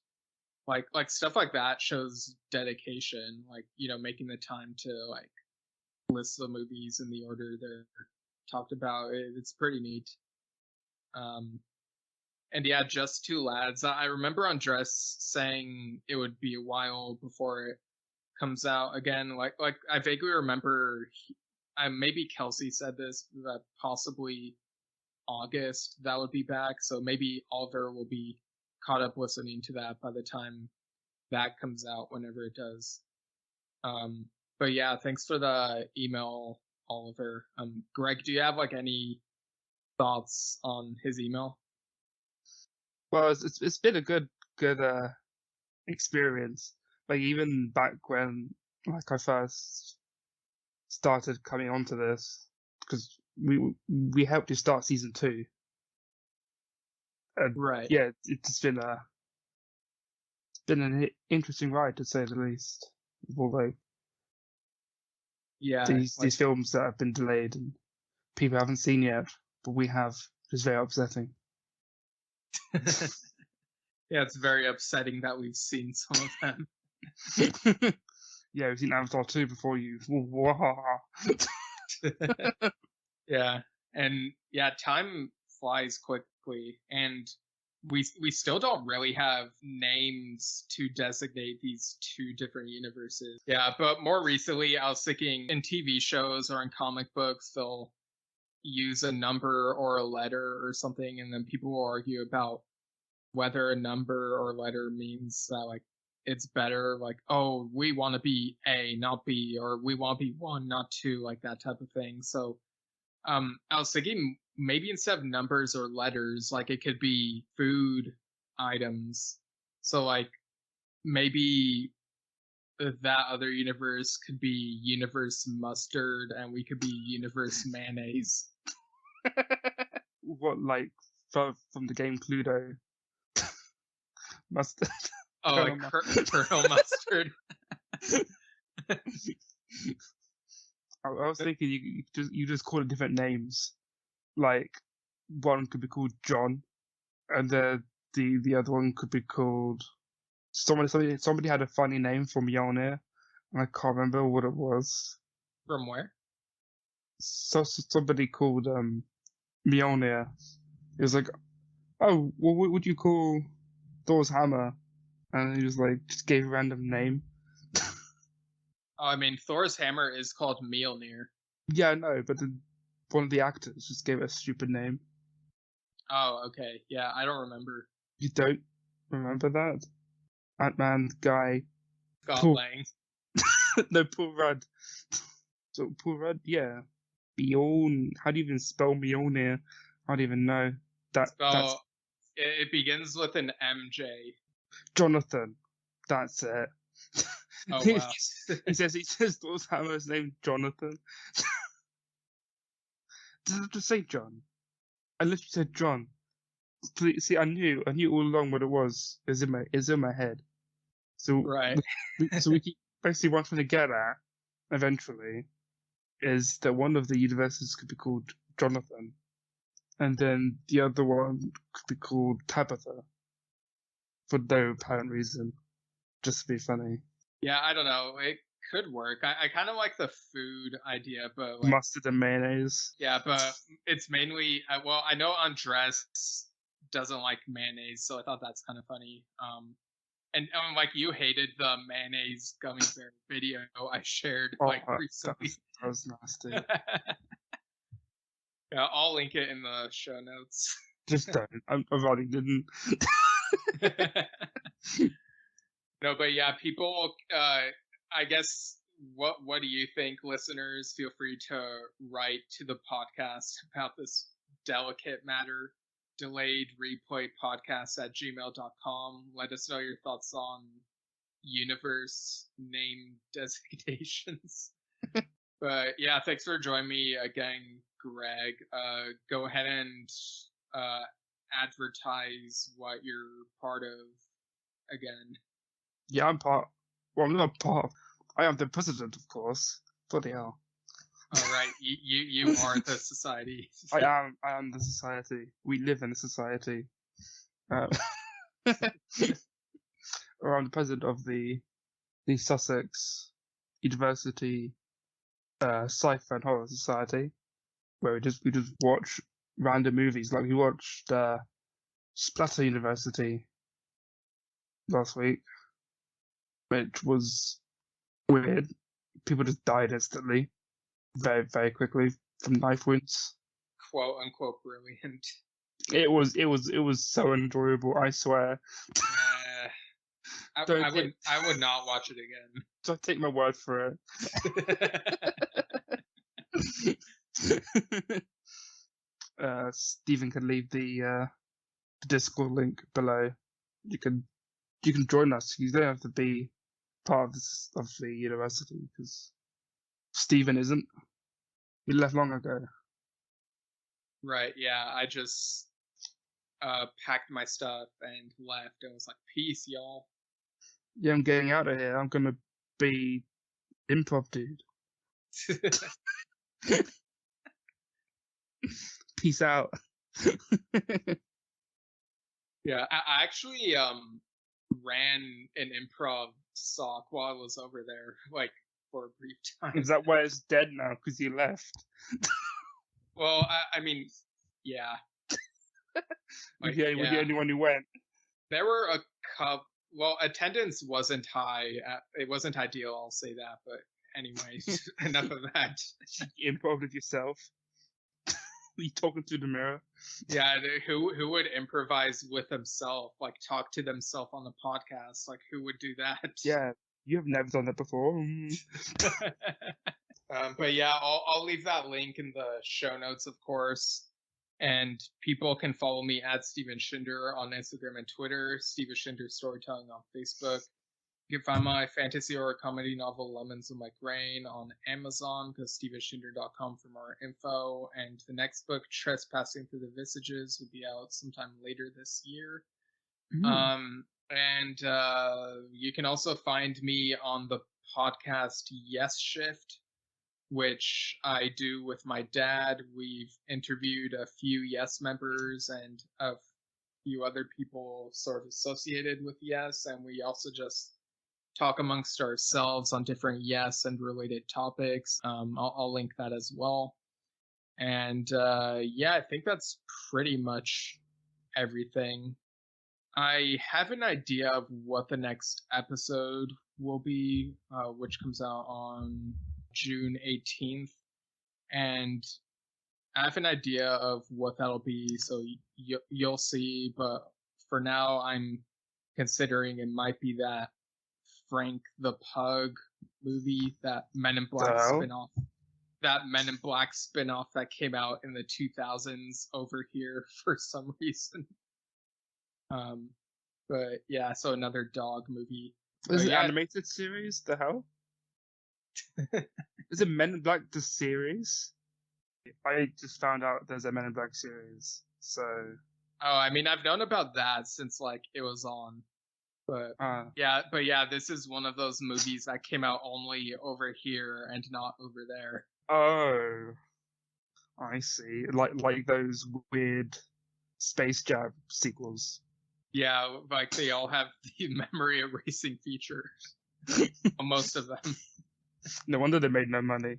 Like stuff like that shows dedication, like, you know, making the time to like list the movies in the order they're talked about. It's pretty neat. And yeah, Just Two Lads. I remember Andres saying it would be a while before it comes out again. Like I vaguely remember, maybe Kelsey said this, that possibly August that would be back. So maybe Oliver will be caught up listening to that by the time that comes out, whenever it does. But yeah, thanks for the email, Oliver. Greg, do you have like any thoughts on his email? Well, it's been a good experience. Like even back when like I first started coming onto this, because we helped you start season 2. And Right. yeah, it's been an interesting ride, to say the least. Although Yeah, these films that have been delayed and people haven't seen yet, but we have, is very upsetting. Yeah, it's very upsetting that we've seen some of them. Yeah, we've seen Avatar 2 before you. Yeah, and yeah, time flies quickly, and we still don't really have names to designate these 2 different universes. Yeah, but more recently, I was thinking in TV shows or in comic books, they'll use a number or a letter or something, and then people will argue about whether a number or letter means that like it's better, like, oh, we want to be A, not B, or we want to be 1, not 2, like that type of thing. So I was thinking maybe instead of numbers or letters, like it could be food items. So like maybe that other universe could be Universe Mustard, and we could be Universe Mayonnaise. What, like from the game Cluedo? Mustard. Oh, Colonel like Colonel Mustard. I was thinking you just call it different names. Like one could be called John, and the other one could be called somebody had a funny name for Mjolnir, and I can't remember what it was. From where? So somebody called Mjolnir. It was like, oh, well, what would you call Thor's hammer? And he was like, just gave a random name. Oh, I mean, Thor's hammer is called Mjolnir. Yeah, I know, but one of the actors just gave it a stupid name. Oh, okay. Yeah, I don't remember. You don't remember that? Ant-Man guy. Scott Paul- Lang. No, Paul Rudd. So Paul Rudd, yeah. Mjolnir. How do you even spell Mjolnir? I don't even know. That's It begins with an MJ. Jonathan. That's it. Oh, wow. he says Thor's hammer's named Jonathan. Did I just say John? I literally said John. See, I knew all along what it was. It's in my head. So Right. so we keep basically what I'm trying to get at eventually is that one of the universes could be called Jonathan, and then the other one could be called Tabitha for no apparent reason, just to be funny. Yeah, I don't know. It could work. I kind of like the food idea, but like, Mustard and mayonnaise. yeah, but it's mainly well, I know Andres doesn't like mayonnaise, so I thought that's kind of funny. And like you hated the mayonnaise gummy bear video I shared like recently. That was nasty. Yeah, I'll link it in the show notes. Just don't. I already didn't. No, but yeah, people. I guess what do you think, listeners? Feel free to write to the podcast about this delicate matter. Delayed replay podcast at gmail.com. Let us know your thoughts on universe name designations. But yeah, thanks for joining me again, Greg. Go ahead and advertise what you're part of again. Yeah, I'm part. Well, I'm not part. I am the president, of course. Bloody hell. All right, you are the society. I am the society. We live in a society. Or I'm the president of the Sussex University Sci-Fi and Horror Society, where we just watch random movies. Like we watched Splatter University last week, which was weird. People just died instantly, very, very quickly from knife wounds. Quote unquote brilliant. It was so enjoyable, I swear. I would not watch it again. Don't take my word for it. Stephen can leave the Discord link below. You can join us. You don't have to be part of the university because Stephen isn't. He left long ago. Right, yeah, I just packed my stuff and left and was like, peace, y'all. Yeah, I'm getting out of here. I'm gonna be improv dude. Peace out. Yeah, I actually ran an improv sock while I was over there, like for a brief time. Is that why it's dead now? Because you left? Well, I mean, yeah. Like, yeah, you were the only one who went. There were a couple. Well, attendance wasn't high. It wasn't ideal, I'll say that. But anyway, enough of that. You improv with yourself. You talking to the mirror? Yeah, who would improvise with himself, like talk to themselves on the podcast? Like, who would do that? Yeah, you have never done that before. But yeah, I'll leave that link in the show notes, of course. And people can follow me at Steven Shinder on Instagram and Twitter, Steven Shinder Storytelling on Facebook. You can find my fantasy or comedy novel Lemons in My Brain on Amazon. Go to stevenshinder.com for more info. And the next book, Trespassing Through the Visages, will be out sometime later this year. And you can also find me on the podcast Yes Shift, which I do with my dad. We've interviewed a few Yes members and a few other people sort of associated with Yes, and we also just talk amongst ourselves on different Yes and related topics. I'll link that as well. And yeah, I think that's pretty much everything. I have an idea of what the next episode will be, which comes out on June 18th. And I have an idea of what that'll be, so you'll see. But for now, I'm considering it might be that Frank the Pug movie, that Men in Black spinoff. That Men in Black spinoff that came out in the 2000s over here for some reason. But yeah, so another dog movie. Is it animated series? The hell? Is it Men in Black the series? I just found out there's a Men in Black series, so. Oh, I mean, I've known about that since like it was on, but yeah, this is one of those movies that came out only over here and not over there. Oh, I see. Like those weird Space Jam sequels. Yeah, like they all have the memory erasing features. Most of them. No wonder they made no money.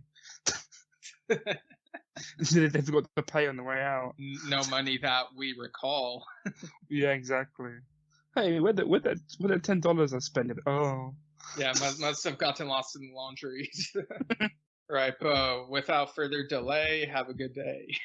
They forgot to pay on the way out. No money that we recall. Yeah, exactly. Hey, where the $10 I spent it? Oh. Yeah, must have gotten lost in the laundry. Right, but without further delay, have a good day.